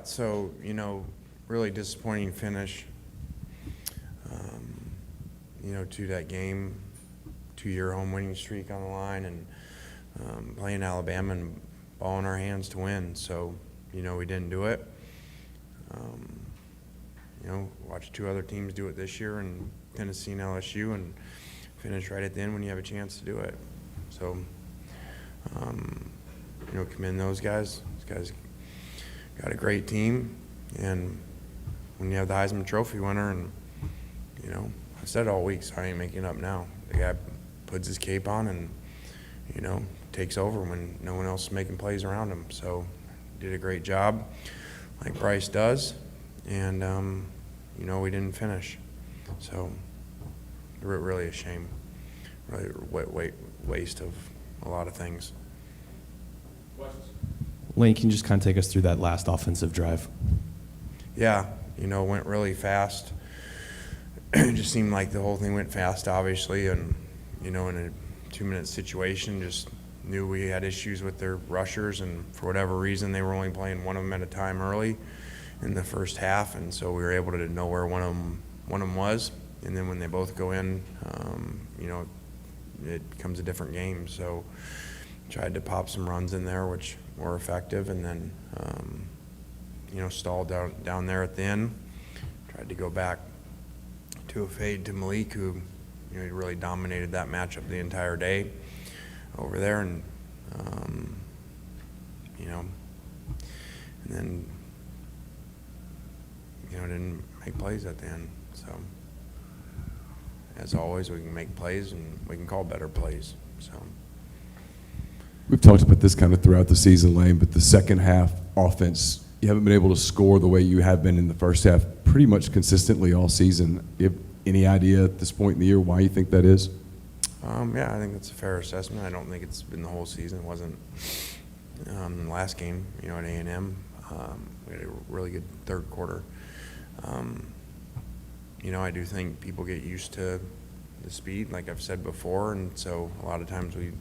So, really disappointing finish, to that game, 2-year home winning streak on the line, and playing Alabama and ball in our hands to win. So, we didn't do it. Watch 2 other teams do it this year, and Tennessee and LSU, and finish right at the end when you have a chance to do it. So, commend those guys. Those guys got a great team, and when you have the Heisman Trophy winner, and, I've said it all week, so I ain't making it up now. The guy puts his cape on and, takes over when no one else is making plays around him. So, did a great job, like Bryce does, and, we didn't finish. So, really a shame. Really waste of a lot of things. Lane, can you just kind of take us through that last offensive drive? Yeah, went really fast. It just seemed like the whole thing went fast, obviously, and, in a 2-minute situation, just knew we had issues with their rushers, and for whatever reason, they were only playing one of them at a time early in the first half, and so we were able to know where one of them was, and then when they both go in, it becomes a different game. So tried to pop some runs in there, which were effective, and then, stalled down there at the end. Tried to go back to a fade to Malik, who, he really dominated that matchup the entire day over there, and, and then, didn't make plays at the end. So, as always, we can make plays and we can call better plays. So. We've talked about this kind of throughout the season, Lane, but the second half offense, you haven't been able to score the way you have been in the first half pretty much consistently all season. Do you have any idea at this point in the year why you think that is? Yeah, I think that's a fair assessment. I don't think it's been the whole season. It wasn't the last game, at A&M. We had a really good third quarter. I do think people get used to the speed, like I've said before, and so a lot of times it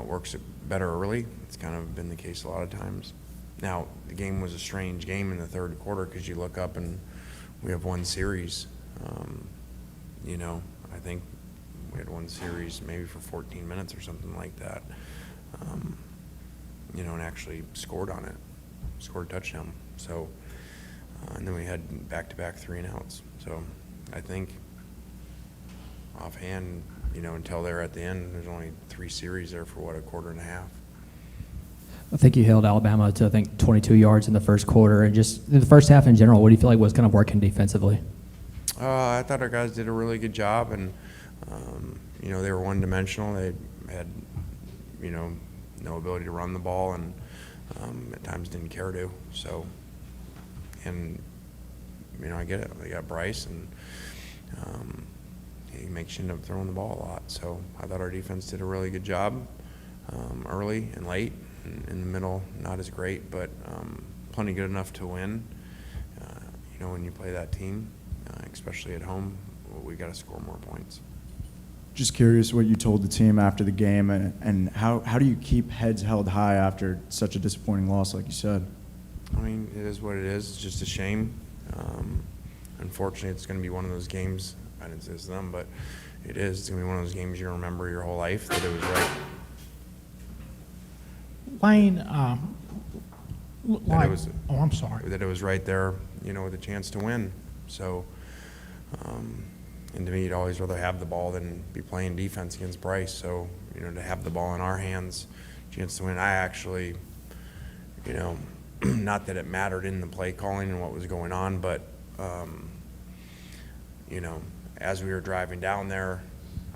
works better early. It's kind of been the case a lot of times. Now, the game was a strange game in the third quarter because you look up and we have one series. I think we had one series maybe for 14 minutes or something like that, and actually scored on it, scored a touchdown. So, and then we had back-to-back 3-and-outs. So I think offhand, until they're at the end, there's only 3 series there for, a quarter and a half. I think you held Alabama to, 22 yards in the first quarter. And just in the first half in general, what do you feel like was kind of working defensively? I thought our guys did a really good job, and, they were one-dimensional. They had, no ability to run the ball, and at times didn't care to. So, and, I get it. They got Bryce, and he makes you end up throwing the ball a lot. So I thought our defense did a really good job early and late. In the middle, not as great, but plenty good enough to win. When you play that team, especially at home, we got to score more points. Just curious what you told the team after the game, and how do you keep heads held high after such a disappointing loss, like you said? I mean, it is what it is. It's just a shame. Unfortunately, it's going to be one of those games. I didn't say this to them, but it is. It's going to be one of those games you remember your whole life that it was right. Lane, I'm sorry. That it was right there, with a chance to win. So, and to me, you'd always rather have the ball than be playing defense against Bryce. So, to have the ball in our hands, chance to win. I actually, not that it mattered in the play calling and what was going on, but, as we were driving down there,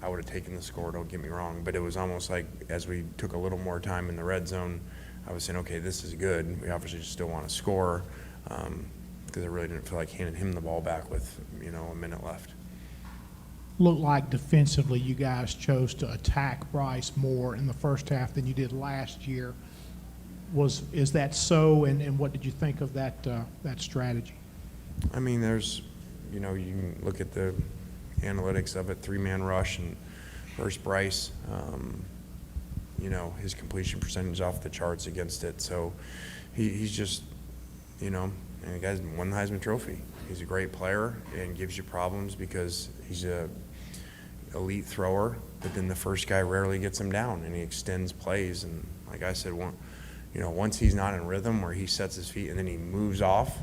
I would have taken the score, don't get me wrong, but it was almost like as we took a little more time in the red zone, I was saying, okay, this is good. We obviously just still want to score, because I really didn't feel like handing him the ball back with, a minute left. Looked like defensively you guys chose to attack Bryce more in the first half than you did last year. Is that so, and what did you think of that strategy? I mean, there's, you can look at the analytics of it, 3-man rush, and first Bryce, his completion percentage off the charts against it. So he's just, you know, and the guy's won the Heisman Trophy. He's a great player and gives you problems because he's a elite thrower, but then the first guy rarely gets him down, and he extends plays. And like I said, once he's not in rhythm where he sets his feet and then he moves off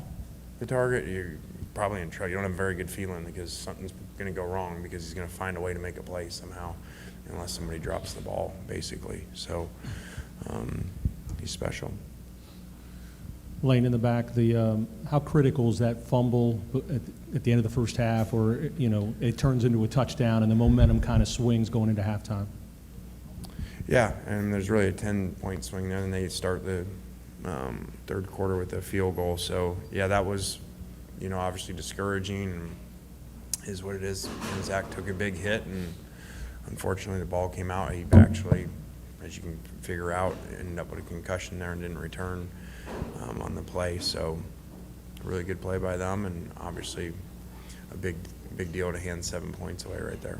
the target, you're probably in trouble. You don't have a very good feeling because something's going to go wrong because he's going to find a way to make a play somehow unless somebody drops the ball, basically. So he's special. Lane, in the back, how critical is that fumble at the end of the first half, or it turns into a touchdown and the momentum kind of swings going into halftime? Yeah, and there's really a 10-point swing there, and they start the third quarter with a field goal. So yeah, that was obviously discouraging, and is what it is. And Zach took a big hit, and unfortunately the ball came out. He actually, as you can figure out, ended up with a concussion there and didn't return on the play. So a really good play by them, and obviously a big deal to hand 7 points away right there.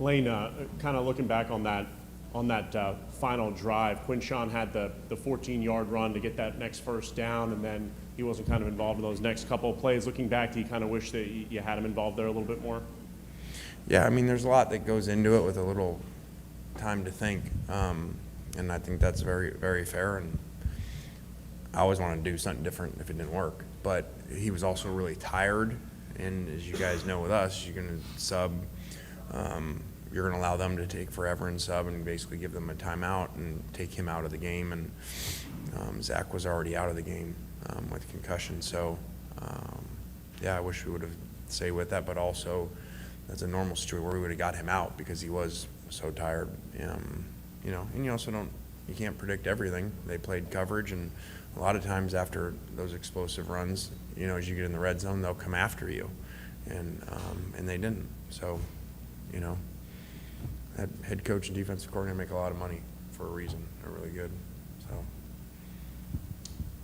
Lane, kind of looking back on that final drive, Quinshawn had the 14-yard run to get that next first down, and then he wasn't kind of involved in those next couple of plays. Looking back, do you kind of wish that you had him involved there a little bit more? Yeah, I mean, there's a lot that goes into it with a little time to think, and I think that's very, very fair. And I always want to do something different if it didn't work. But he was also really tired, and as you guys know with us, you're going to sub. You're going to allow them to take forever and sub and basically give them a timeout and take him out of the game. And Zach was already out of the game with concussion. So, yeah, I wish we would have stayed with that. But also, that's a normal situation where we would have got him out because he was so tired. And you also you can't predict everything. They played coverage, and a lot of times after those explosive runs, as you get in the red zone, they'll come after you. And they didn't. So, that head coach and defensive coordinator make a lot of money for a reason. They're really good.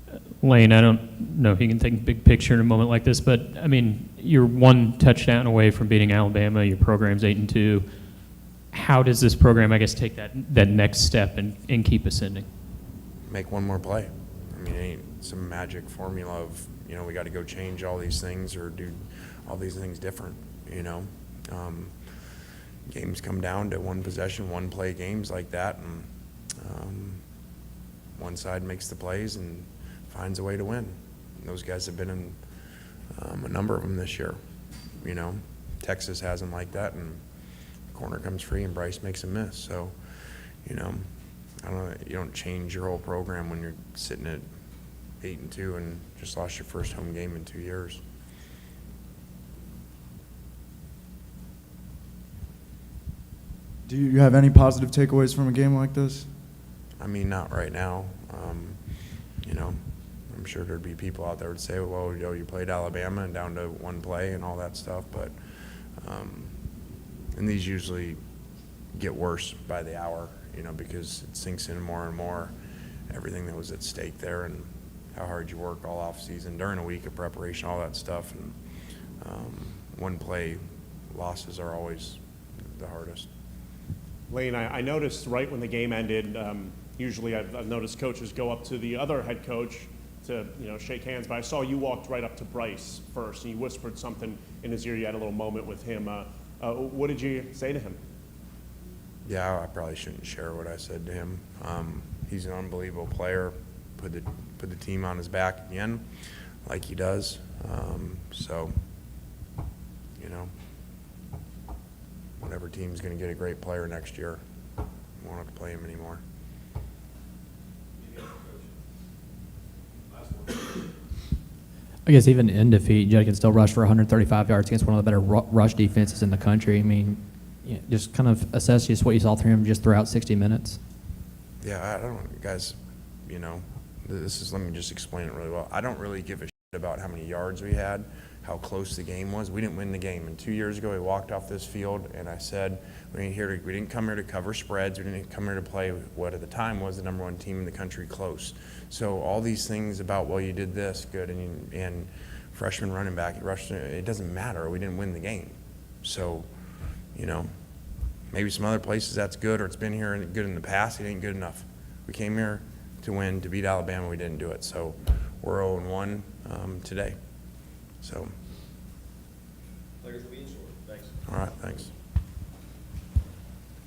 So, Lane, I don't know if you can take big picture in a moment like this, but I mean, you're one touchdown away from beating Alabama. Your program's 8-2. How does this program, I guess, take that next step and keep ascending? make one more play. I mean, it ain't some magic formula of, we got to go change all these things or do all these things different, Games come down to one possession, one play games like that, and one side makes the plays and finds a way to win. And those guys have been in a number of them this year. Texas has them like that, and the corner comes free and Bryce makes a miss. So, I don't know, you don't change your whole program when you're sitting at 8-2 and just lost your first home game in 2 years. Do you have any positive takeaways from a game like this? I mean, not right now. I'm sure there'd be people out there who would say, well, you played Alabama and down to one play and all that stuff, but and these usually get worse by the hour, because it sinks in more and more, everything that was at stake there and how hard you work all off season during a week of preparation, all that stuff. And one play losses are always the hardest. Lane, I noticed right when the game ended, usually I've noticed coaches go up to the other head coach to shake hands, but I saw you walked right up to Bryce first, and you whispered something in his ear. You had a little moment with him. What did you say to him? Yeah, I probably shouldn't share what I said to him. He's an unbelievable player. Put the team on his back again, like he does. Whatever team's going to get a great player next year, we won't have to play him anymore. I guess even in defeat, Judd can still rush for 135 yards against one of the better rush defenses in the country. I mean, just kind of assess just what you saw through him just throughout 60 minutes. Yeah, I don't, guys, let me just explain it really well. I don't really give a shit about how many yards we had, how close the game was. We didn't win the game. And 2 years ago, we walked off this field, and I said, we didn't come here to cover spreads. We didn't come here to play what at the time was the #1 team in the country close. So all these things about, well, you did this good, and freshman running back, you rushed, it doesn't matter. We didn't win the game. So, maybe some other places that's good, or it's been here and good in the past. It ain't good enough. We came here to win, to beat Alabama. We didn't do it. So we're 0-1 today. So. Players will be in short. Thanks. All right, thanks.